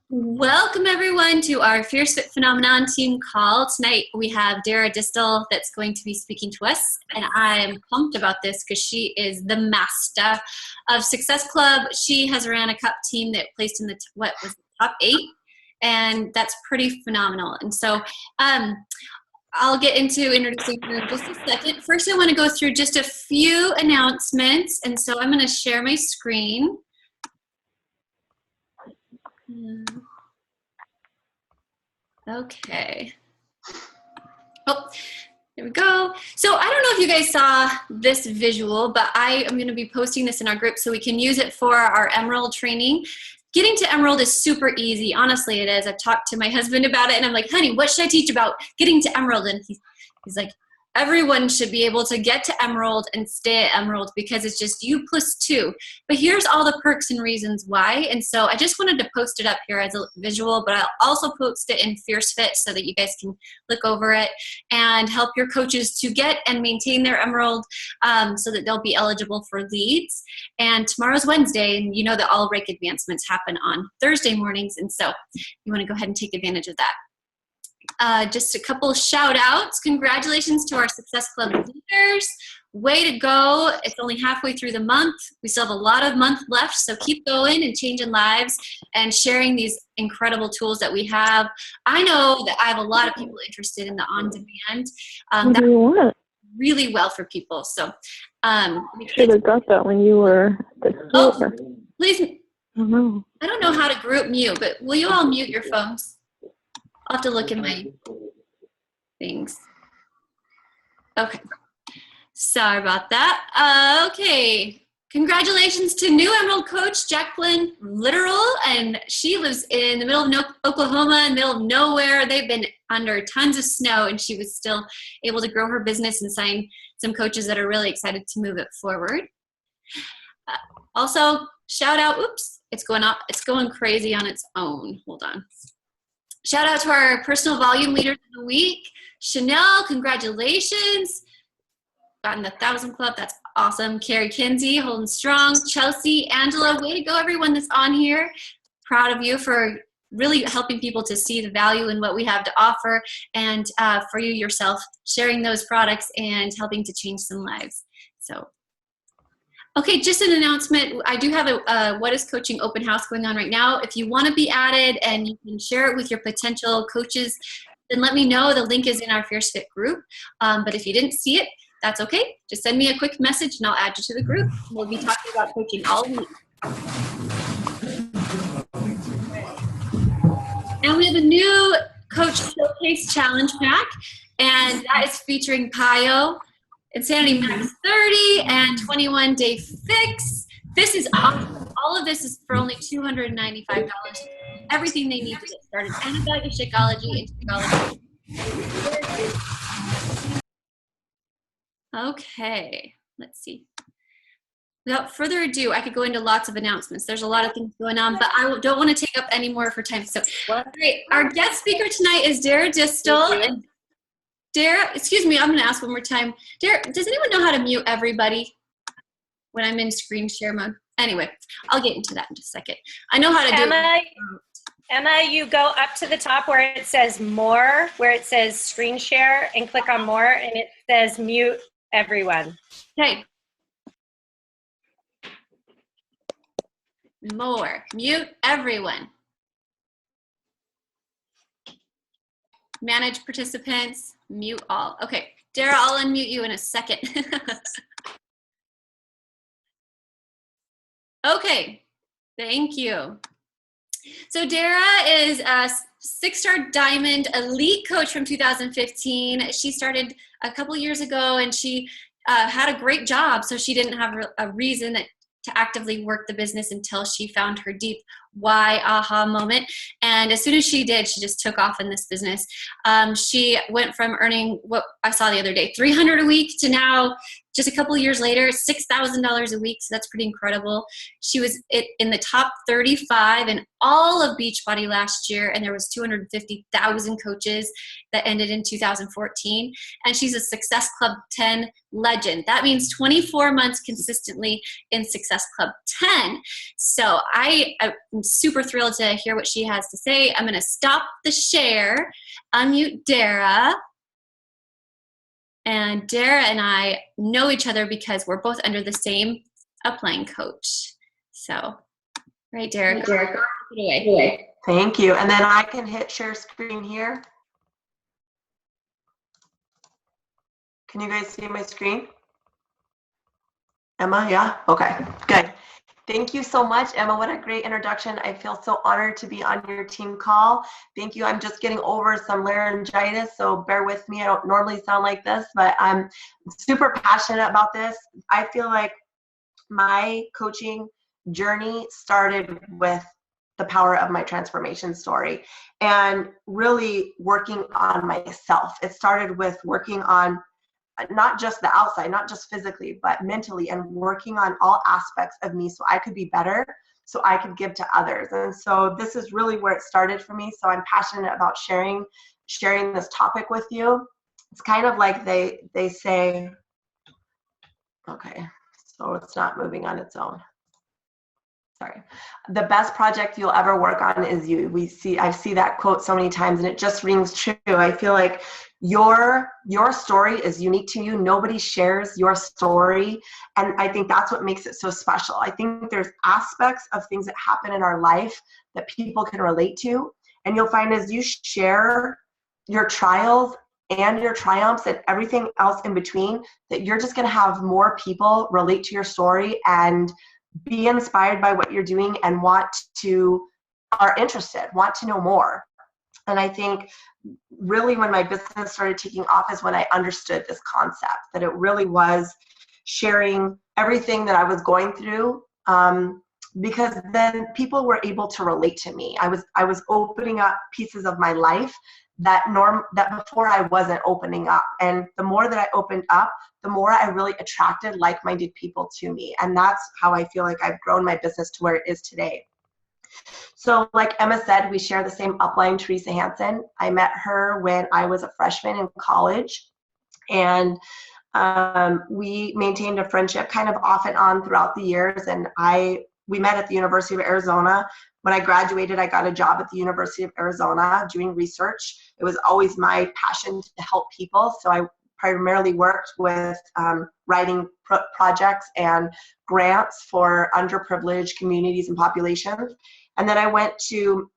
Welcome everyone to our Fierce Fit Phenomenon team call. Tonight we have Dara Distel that's going to be speaking to us, and I am pumped about this because she is the master of Success Club. She has ran a cup team that placed in the top 8, and that's pretty phenomenal. And so I'll get into introducing her in just a second. First, I want to go through just a few announcements, and so I'm going to share my screen. Okay. Oh, there we go. So I don't know if you guys saw this visual, but I am going to be posting this in our group so we can use it for our Emerald training. Getting to Emerald is super easy. Honestly, it is. I've talked to my husband about it, and I'm like, honey, what should I teach about getting to Emerald? And he's like, everyone should be able to get to Emerald and stay at Emerald because it's just you plus 2. But here's all the perks and reasons why. And so I just wanted to post it up here as a visual, but I'll also post it in Fierce Fit so that you guys can look over it and help your coaches to get and maintain their Emerald so that they'll be eligible for leads. And tomorrow's Wednesday, and you know that all rake advancements happen on Thursday mornings. And so you want to go ahead and take advantage of that. Just a couple shout outs. Congratulations to our Success Club leaders. Way to go. It's only halfway through the month. We still have a lot of month left, so keep going and changing lives and sharing these incredible tools that we have. I know that I have a lot of people interested in the on-demand. What do you want? Really well for people. So you should have got that when you were at the store. Oh, please. I don't know how to group mute, but will you all mute your phones? I'll have to look at my things. Okay. Sorry about that. Okay. Congratulations to new Emerald coach, Jacqueline Literal. And she lives in the middle of Oklahoma, in the middle of nowhere. They've been under tons of snow, and she was still able to grow her business and sign some coaches that are really excited to move it forward. Also, shout out, oops, it's going crazy on its own. Hold on. Shout out to our personal volume leaders of the week. Chanel, congratulations. Gotten the 1,000 club, that's awesome. Carrie Kinsey, holding strong. Chelsea, Angela, way to go everyone that's on here. Proud of you for really helping people to see the value in what we have to offer, and for you yourself, sharing those products and helping to change some lives. So. Okay, just an announcement. I do have a What is Coaching open house going on right now. If you want to be added and you can share it with your potential coaches, then let me know. The link is in our Fierce Fit group. But if you didn't see it, that's okay. Just send me a quick message and I'll add you to the group. We'll be talking about coaching all week. And we have a new Coach Showcase Challenge Pack, and that is featuring Pio, Insanity Max 30, and 21-day fix. This is awesome. All of this is for only $295. Everything they need to get started. And a bag of Shakeology and Shakeology. Okay, let's see. Without further ado, I could go into lots of announcements. There's a lot of things going on, but I don't want to take up any more of her time. So, great. Our guest speaker tonight is Dara Distel. And Dara, excuse me, I'm going to ask one more time. Dara, does anyone know how to mute everybody when I'm in screen share mode? Anyway, I'll get into that in just a second. I know how to do it. Emma, you go up to the top where it says more, where it says screen share, and click on more, and it says mute everyone. Okay. More. Mute everyone. Manage participants. Mute all. Okay, Dara, I'll unmute you in a second. Okay, thank you. So Dara is a 6-star diamond elite coach from 2015. She started a couple years ago, and she had a great job, so she didn't have a reason to actively work the business until she found her deep why aha moment. And as soon as she did, she just took off in this business. She went from earning what I saw the other day, $300 a week, to now, just a couple of years later, $6,000 a week. So that's pretty incredible. She was in the top 35 in all of Beachbody last year, and there was 250,000 coaches that ended in 2014. And she's a Success Club 10 legend. That means 24 months consistently in Success Club 10. So I am super thrilled to hear what she has to say. I'm going to stop the share, unmute Dara. And Dara and I know each other because we're both under the same upline coach. So, right, Dara, go away. Thank you. And then I can hit share screen here. Can you guys see my screen? Emma, yeah? Okay, good. Thank you so much, Emma. What a great introduction. I feel so honored to be on your team call. Thank you. I'm just getting over some laryngitis, so bear with me. I don't normally sound like this, but I'm super passionate about this. I feel like my coaching journey started with the power of my transformation story and really working on myself. It started with working on not just the outside, not just physically, but mentally, and working on all aspects of me so I could be better, so I could give to others. And so this is really where it started for me. So I'm passionate about sharing this topic with you. It's kind of like they say, okay, so it's not moving on its own. Sorry. The best project you'll ever work on is you. I see that quote so many times and it just rings true. I feel like your story is unique to you. Nobody shares your story. And I think that's what makes it so special. I think there's aspects of things that happen in our life that people can relate to. And you'll find as you share your trials and your triumphs and everything else in between, that you're just going to have more people relate to your story and be inspired by what you're doing and are interested, want to know more. And I think really when my business started taking off is when I understood this concept, that it really was sharing everything that I was going through, because then people were able to relate to me. I was opening up pieces of my life that before I wasn't opening up. And the more that I opened up, the more I really attracted like-minded people to me. And that's how I feel like I've grown my business to where it is today. So like Emma said, we share the same upline, Teresa Hansen. I met her when I was a freshman in college. And we maintained a friendship kind of off and on throughout the years. And we met at the University of Arizona. When I graduated, I got a job at the University of Arizona doing research. It was always my passion to help people. So I primarily worked with writing projects and grants for underprivileged communities and populations. And then I went to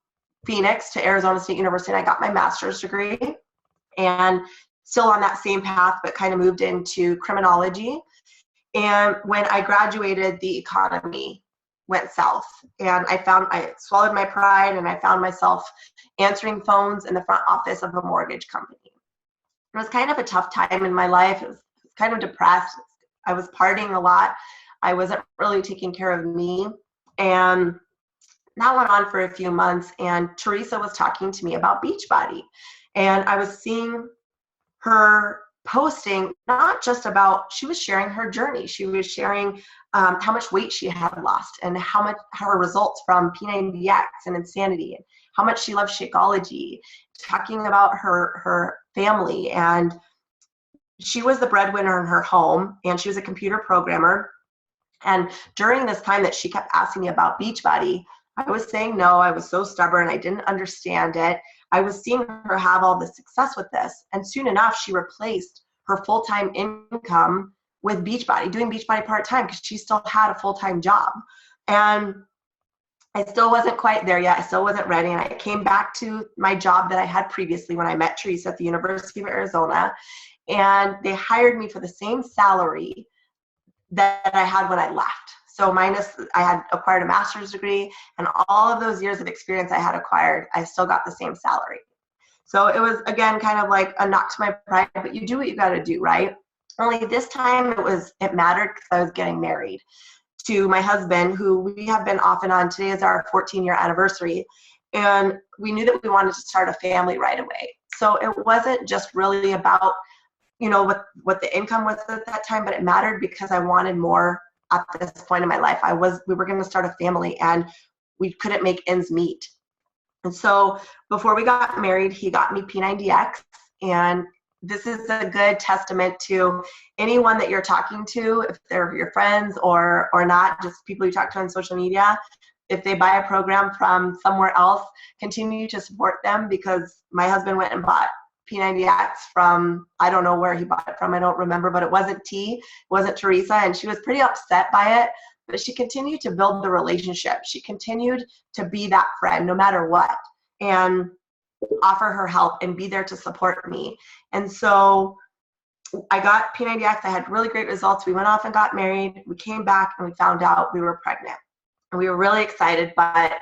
Phoenix, to Arizona State University, and I got my master's degree. And still on that same path, but kind of moved into criminology. And when I graduated, the economy went south. And I swallowed my pride and I found myself answering phones in the front office of a mortgage company. It was kind of a tough time in my life. It was kind of depressed. I was partying a lot. I wasn't really taking care of me. And that went on for a few months. And Teresa was talking to me about Beachbody. And I was seeing her posting, not just about, she was sharing her journey. She was sharing how much weight she had lost and how her results from P90X and Insanity, and how much she loves Shakeology, talking about her family. And she was the breadwinner in her home, and she was a computer programmer. And during this time that she kept asking me about Beachbody, I was saying no. I was so stubborn. I didn't understand it. I was seeing her have all this success with this. And soon enough, she replaced her full-time income with Beachbody, doing Beachbody part-time, because she still had a full-time job. And I still wasn't quite there yet. I still wasn't ready. And I came back to my job that I had previously when I met Teresa at the University of Arizona. And they hired me for the same salary that I had when I left. So minus, I had acquired a master's degree, and all of those years of experience I had acquired, I still got the same salary. So it was, again, kind of like a knock to my pride, but you do what you got to do, right? Only this time it mattered because I was getting married to my husband, who we have been off and on. Today is our 14-year anniversary. And we knew that we wanted to start a family right away. So it wasn't just really about, what the income was at that time, but it mattered because I wanted more at this point in my life. We were going to start a family, and we couldn't make ends meet. And so before we got married, he got me P90X. And this is a good testament to anyone that you're talking to, if they're your friends or not, just people you talk to on social media. if they buy a program from somewhere else, continue to support them, because my husband went and bought P90X from, I don't know where he bought it from, I don't remember, but it wasn't T, it wasn't Teresa, and she was pretty upset by it, but she continued to build the relationship. She continued to be that friend no matter what, and offer her help and be there to support me. And so I got P90X, I had really great results. We went off and got married, we came back and we found out we were pregnant. And we were really excited, but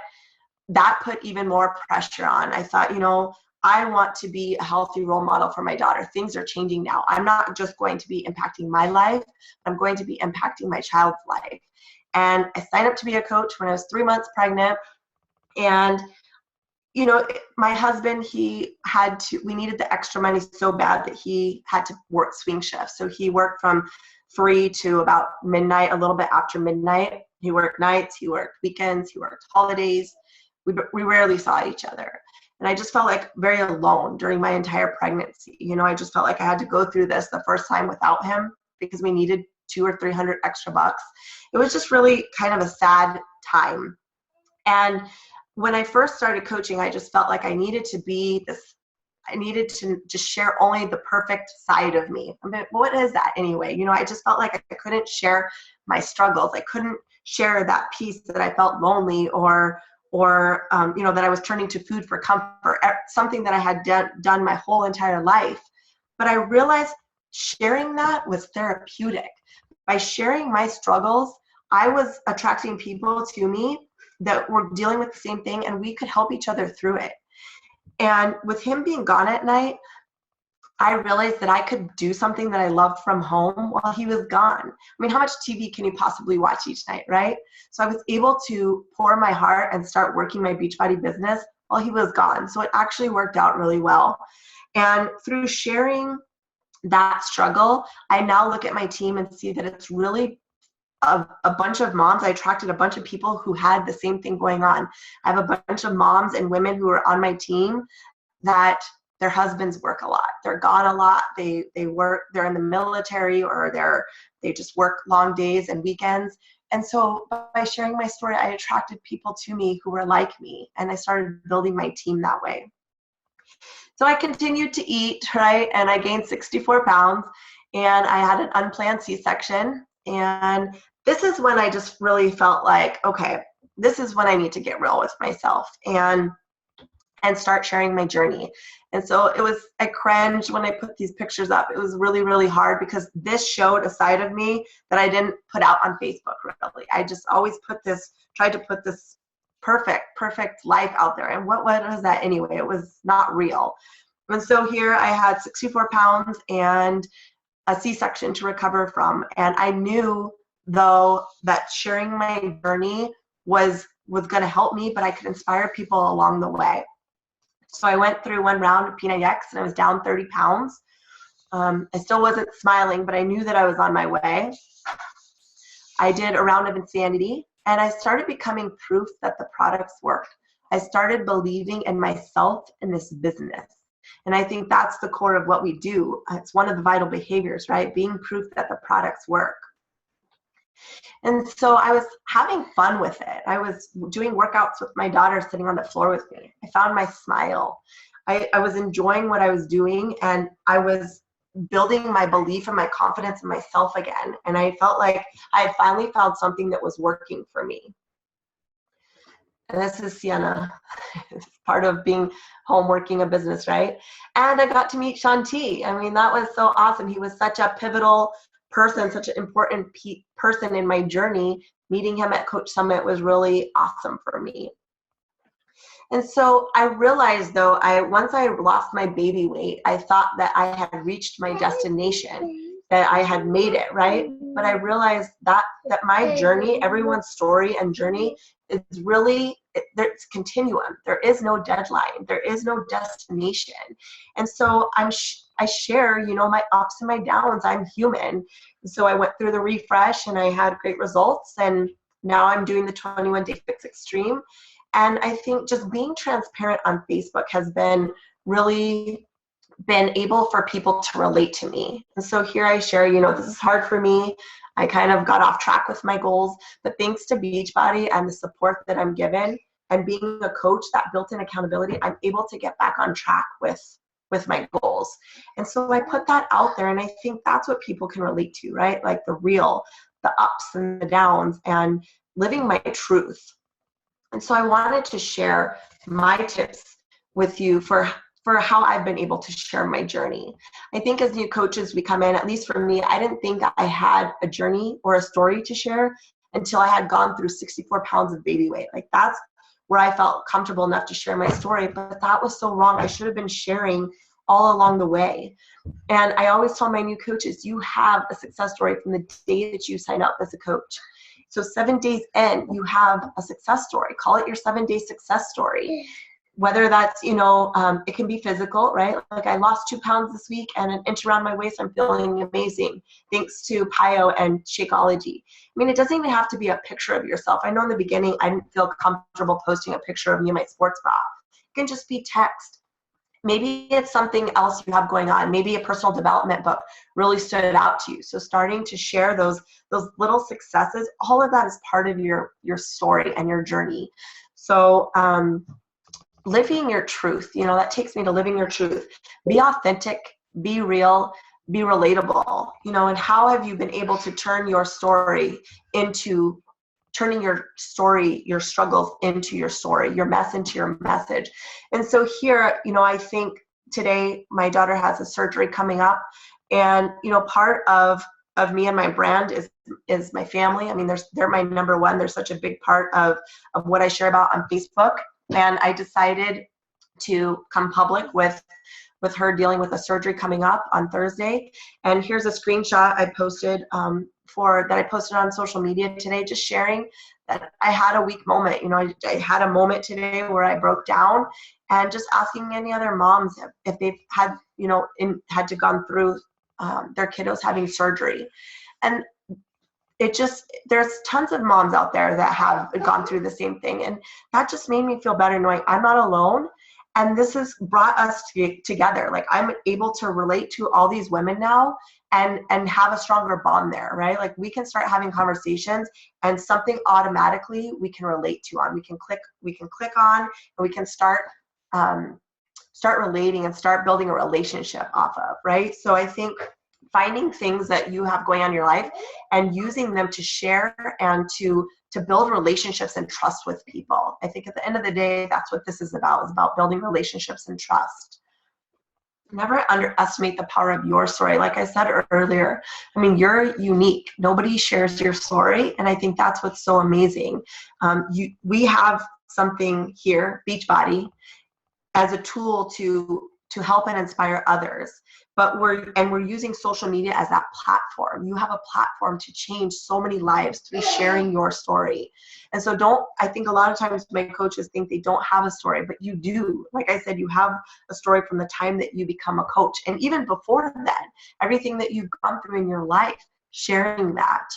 that put even more pressure on. I thought, you know, I want to be a healthy role model for my daughter. Things are changing now. I'm not just going to be impacting my life, I'm going to be impacting my child's life. And I signed up to be a coach when I was 3 months pregnant. And, you know, my husband, we needed the extra money so bad that he had to work swing shifts. So he worked from 3 to about midnight, a little bit after midnight. He worked nights, he worked weekends, he worked holidays. We rarely saw each other. And I just felt like very alone during my entire pregnancy. You know, I just felt like I had to go through this the first time without him because we needed $200 or $300 extra bucks. It was just really kind of a sad time. And when I first started coaching, I just felt like I needed to just share only the perfect side of me. I mean, what is that anyway? You know, I just felt like I couldn't share my struggles. I couldn't share that piece that I felt lonely or you know, that I was turning to food for comfort, something that I had done my whole entire life. But I realized sharing that was therapeutic. By sharing my struggles, I was attracting people to me that were dealing with the same thing, and we could help each other through it. And with him being gone at night, I realized that I could do something that I loved from home while he was gone. I mean, how much TV can you possibly watch each night, right? So I was able to pour my heart and start working my Beachbody business while he was gone. So it actually worked out really well. And through sharing that struggle, I now look at my team and see that it's really a bunch of moms. I attracted a bunch of people who had the same thing going on. I have a bunch of moms and women who are on my team that their husbands work a lot. They're gone a lot. They work, they're in the military, or they just work long days and weekends. And so by sharing my story, I attracted people to me who were like me, and I started building my team that way. So I continued to eat, right? And I gained 64 pounds, and I had an unplanned C-section. And this is when I just really felt like, okay, this is when I need to get real with myself and start sharing my journey. And so I cringed when I put these pictures up. It was really, really hard because this showed a side of me that I didn't put out on Facebook, really. I just always tried to put this perfect life out there. And what was that anyway? It was not real. And so here I had 64 pounds and a C-section to recover from. And I knew, though, that sharing my journey was going to help me, but I could inspire people along the way. So I went through one round of P90X and I was down 30 pounds. I still wasn't smiling, but I knew that I was on my way. I did a round of Insanity, and I started becoming proof that the products worked. I started believing in myself in this business. And I think that's the core of what we do. It's one of the vital behaviors, right? Being proof that the products work. And so I was having fun with it. I was doing workouts with my daughter sitting on the floor with me. I found my smile. I was enjoying what I was doing, and I was building my belief and my confidence in myself again. And I felt like I had finally found something that was working for me. And this is Sienna. It's part of being home working a business, right? And I got to meet Shanti. I mean, that was so awesome. He was such a pivotal person, such an important person in my journey. Meeting him at Coach Summit was really awesome for me. And so I realized, though, once I lost my baby weight, I thought that I had reached my destination, that I had made it, right? But I realized that my journey, everyone's story and journey, is really, it's continuum. There is no deadline. There is no destination. And so I share, you know, my ups and my downs. I'm human. So I went through the refresh and I had great results. And now I'm doing the 21-Day Fix Extreme. And I think just being transparent on Facebook has been able for people to relate to me. And so here I share, you know, this is hard for me. I kind of got off track with my goals, but thanks to Beachbody and the support that I'm given and being a coach, that built-in accountability, I'm able to get back on track with my goals. And so I put that out there, and I think that's what people can relate to, right? Like the real, the ups and the downs, and living my truth. And so I wanted to share my tips with you for how I've been able to share my journey. I think as new coaches, we come in, at least for me, I didn't think I had a journey or a story to share until I had gone through 64 pounds of baby weight. Like that's where I felt comfortable enough to share my story, but that was so wrong. I should have been sharing all along the way. And I always tell my new coaches, you have a success story from the day that you sign up as a coach. So 7 days in, you have a success story. Call it your 7-day success story. Whether that's, it can be physical, right? Like I lost 2 pounds this week and an inch around my waist, I'm feeling amazing, thanks to PIO and Shakeology. I mean, it doesn't even have to be a picture of yourself. I know in the beginning, I didn't feel comfortable posting a picture of me in my sports bra. It can just be text. Maybe it's something else you have going on. Maybe a personal development book really stood out to you. So starting to share those little successes, all of that is part of your story and your journey. So living your truth, that takes me to living your truth. Be authentic, be real, be relatable, and how have you been able to turn your story into turning your struggles into your story, your mess into your message. And so here, I think today my daughter has a surgery coming up, and, part of me and my brand is my family. I mean, they're my number one. They're such a big part of what I share about on Facebook. And I decided to come public with her dealing with a surgery coming up on Thursday. And here's a screenshot I posted I posted on social media today, just sharing that I had a weak moment. I had a moment today where I broke down, and just asking any other moms if they've had, had to gone through their kiddos having surgery. And there's tons of moms out there that have gone through the same thing. And that just made me feel better knowing I'm not alone. And this has brought us together. Like I'm able to relate to all these women now and have a stronger bond there, right? Like we can start having conversations, and something automatically we can relate to on. We can click on, and we can start relating and start building a relationship off of, right? So I think finding things that you have going on in your life and using them to share and to build relationships and trust with people. I think at the end of the day, that's what this is about building relationships and trust. Never underestimate the power of your story. Like I said earlier, I mean, you're unique. Nobody shares your story. And I think that's what's so amazing. We have something here, Beachbody, as a tool to help and inspire others. But we're using social media as that platform. You have a platform to change so many lives through sharing your story. And so I think a lot of times my coaches think they don't have a story, but you do. Like I said, you have a story from the time that you become a coach. And even before then, everything that you've gone through in your life, sharing that.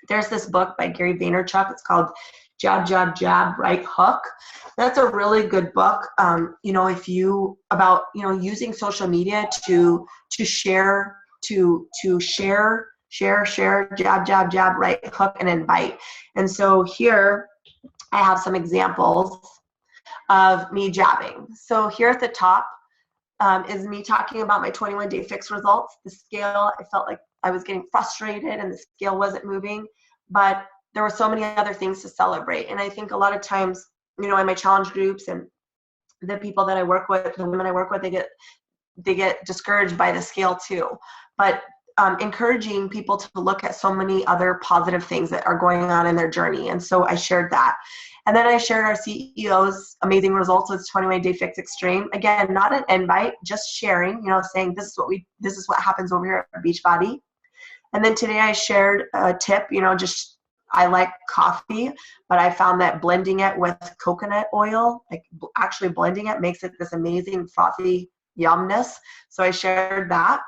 There's this book by Gary Vaynerchuk. It's called Jab, Jab, Jab, Right Hook. That's a really good book. Using social media to share, share, jab, jab, jab, right hook, and invite. And so here I have some examples of me jabbing. So here at the top is me talking about my 21-day fix results. The scale, I felt like I was getting frustrated and the scale wasn't moving, but there were so many other things to celebrate. And I think a lot of times, in my challenge groups and the people that I work with, the women I work with, they get discouraged by the scale too. But encouraging people to look at so many other positive things that are going on in their journey. And so I shared that. And then I shared our CEO's amazing results with 21-day fix extreme. Again, not an invite, just sharing, saying this is what happens over here at Beachbody. And then today I shared a tip, I like coffee, but I found that blending it with coconut oil, like actually blending it, makes it this amazing frothy yumness. So I shared that.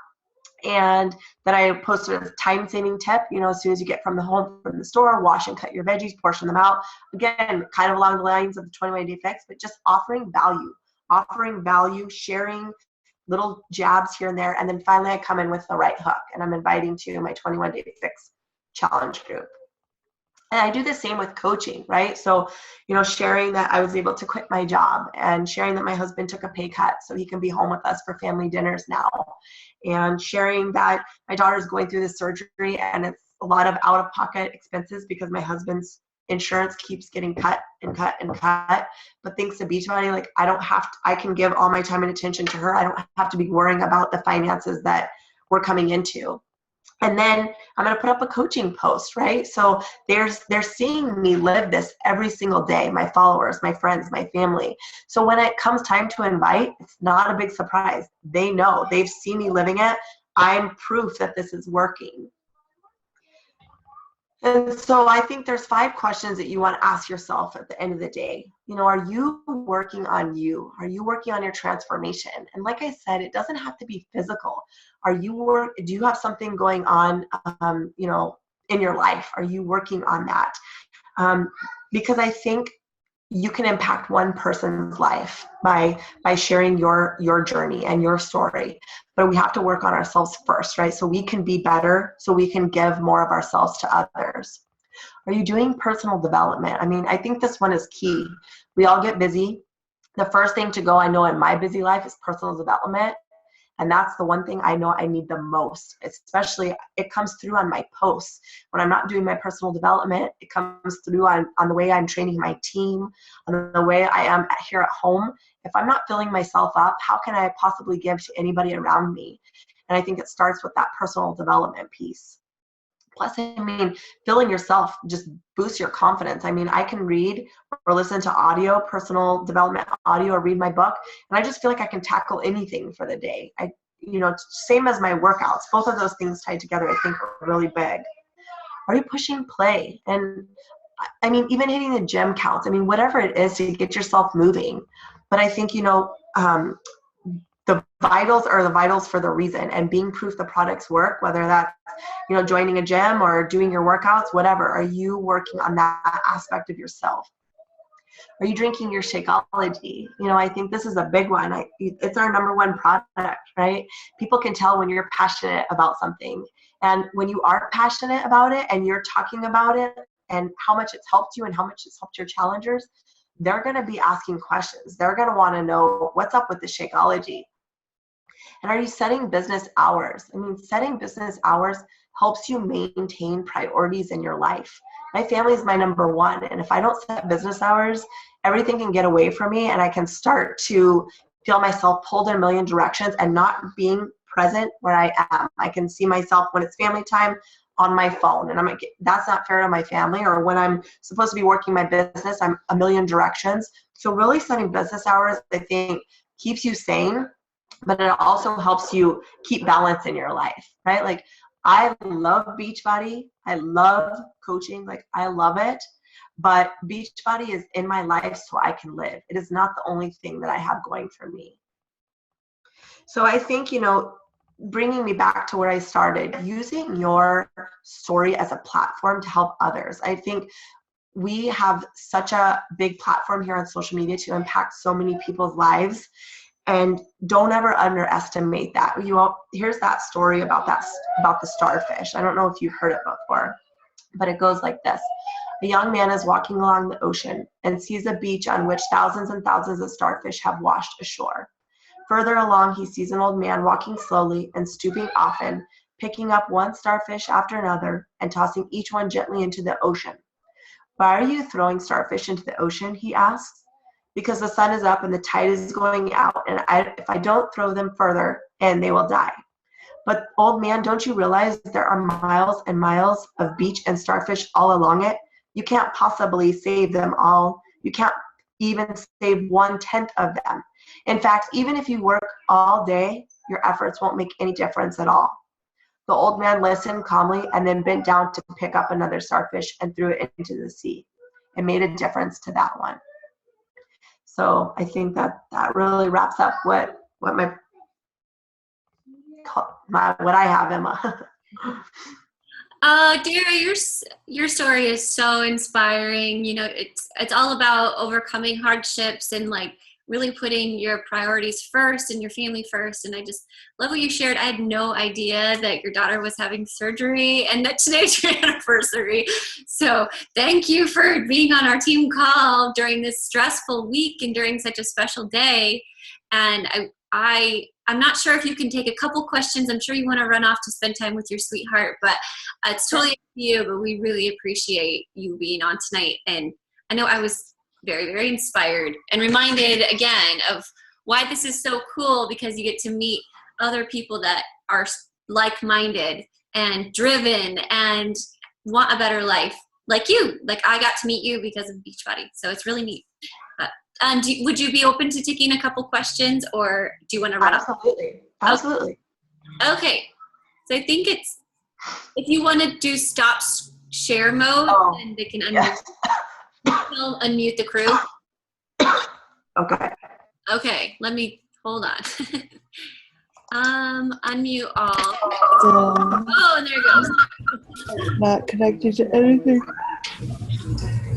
And then I posted a time-saving tip, as soon as you get from the store, wash and cut your veggies, portion them out. Again, kind of along the lines of the 21-day fix, but just offering value, sharing little jabs here and there. And then finally I come in with the right hook, and I'm inviting to my 21-day fix challenge group. And I do the same with coaching, right? So, sharing that I was able to quit my job, and sharing that my husband took a pay cut so he can be home with us for family dinners now, and sharing that my daughter's going through this surgery and it's a lot of out-of-pocket expenses because my husband's insurance keeps getting cut and cut and cut. But thanks to Beachbody, like I can give all my time and attention to her. I don't have to be worrying about the finances that we're coming into. And then I'm going to put up a coaching post, right? So they're seeing me live this every single day, my followers, my friends, my family. So when it comes time to invite, it's not a big surprise. They know, they've seen me living it. I'm proof that this is working. And so I think there's 5 questions that you want to ask yourself at the end of the day. Are you working on you? Are you working on your transformation? And like I said, it doesn't have to be physical. Do you have something going on, in your life? Are you working on that? Because I think you can impact one person's life by sharing your journey and your story. But we have to work on ourselves first, right? So we can be better, so we can give more of ourselves to others. Are you doing personal development? I mean, I think this one is key. We all get busy. The first thing to go, I know in my busy life, is personal development. And that's the one thing I know I need the most, especially it comes through on my posts. When I'm not doing my personal development, it comes through on the way I'm training my team, on the way I am here at home. If I'm not filling myself up, how can I possibly give to anybody around me? And I think it starts with that personal development piece. Plus, filling yourself just boosts your confidence. I can read or listen to audio, personal development audio, or read my book, and I just feel like I can tackle anything for the day. Same as my workouts. Both of those things tied together, I think, are really big. Are you pushing play? And even hitting the gym counts. Whatever it is to get yourself moving. But I think, the vitals are the vitals for the reason, and being proof the products work, whether that's, joining a gym or doing your workouts, whatever. Are you working on that aspect of yourself? Are you drinking your Shakeology? I think this is a big one. It's our number one product, right? People can tell when you're passionate about something. And when you are passionate about it and you're talking about it and how much it's helped you and how much it's helped your challengers, they're going to be asking questions. They're going to want to know what's up with the Shakeology. And are you setting business hours? Setting business hours helps you maintain priorities in your life. My family is my number one. And if I don't set business hours, everything can get away from me, and I can start to feel myself pulled in a million directions and not being present where I am. I can see myself when it's family time on my phone, and I'm like, that's not fair to my family. Or when I'm supposed to be working my business, I'm a million directions. So really setting business hours, I think, keeps you sane, but it also helps you keep balance in your life, right? Like, I love Beachbody. I love coaching. Like, I love it. But Beachbody is in my life so I can live. It is not the only thing that I have going for me. So I think, bringing me back to where I started, using your story as a platform to help others. I think we have such a big platform here on social media to impact so many people's lives. And don't ever underestimate that. Here's that story about the starfish. I don't know if you've heard it before, but it goes like this. A young man is walking along the ocean and sees a beach on which thousands and thousands of starfish have washed ashore. Further along, he sees an old man walking slowly and stooping often, picking up one starfish after another and tossing each one gently into the ocean. Why are you throwing starfish into the ocean? He asks. Because the sun is up and the tide is going out, and if I don't throw them further, and they will die. But old man, don't you realize there are miles and miles of beach and starfish all along it? You can't possibly save them all. You can't even save 1/10 of them. In fact, even if you work all day, your efforts won't make any difference at all. The old man listened calmly and then bent down to pick up another starfish and threw it into the sea. It made a difference to that one. So I think that really wraps up what I have, Emma. Dara, your story is so inspiring. It's all about overcoming hardships and like really putting your priorities first and your family first. And I just love what you shared. I had no idea that your daughter was having surgery and that today's your anniversary. So thank you for being on our team call during this stressful week and during such a special day. And I'm not sure if you can take a couple questions. I'm sure you want to run off to spend time with your sweetheart, but it's totally up to you. But we really appreciate you being on tonight. And I know I was very, very inspired and reminded again of why this is so cool, because you get to meet other people that are like-minded and driven and want a better life, like you. Like I got to meet you because of Beachbody, so it's really neat. Would you be open to taking a couple questions, or do you want to run off? Absolutely. Okay. So I think it's, if you want to do stop share mode, then they can unmute. They'll unmute the crew. Okay. Okay. Let me, hold on. Unmute all. Oh, and there it goes. Not connected to anything.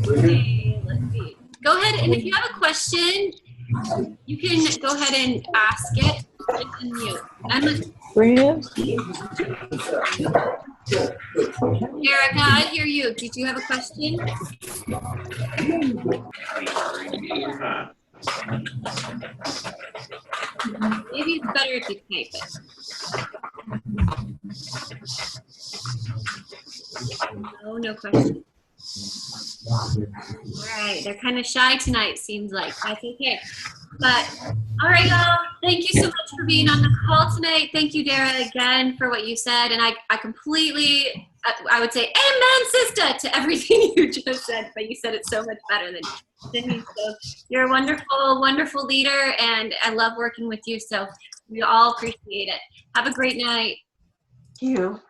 Okay, let's see. Go ahead, and if you have a question, you can go ahead and ask it. Just unmute. Erica, I hear you. Did you have a question? Maybe it's better if you type it. No question. All right, they're kind of shy tonight, seems like. That's okay. But, all right, y'all. Thank you so much for being on the call tonight. Thank you, Dara, again, for what you said. And I completely, I would say, amen, sister, to everything you just said. But you said it so much better than me. So you're a wonderful, wonderful leader. And I love working with you. So we all appreciate it. Have a great night. Thank you.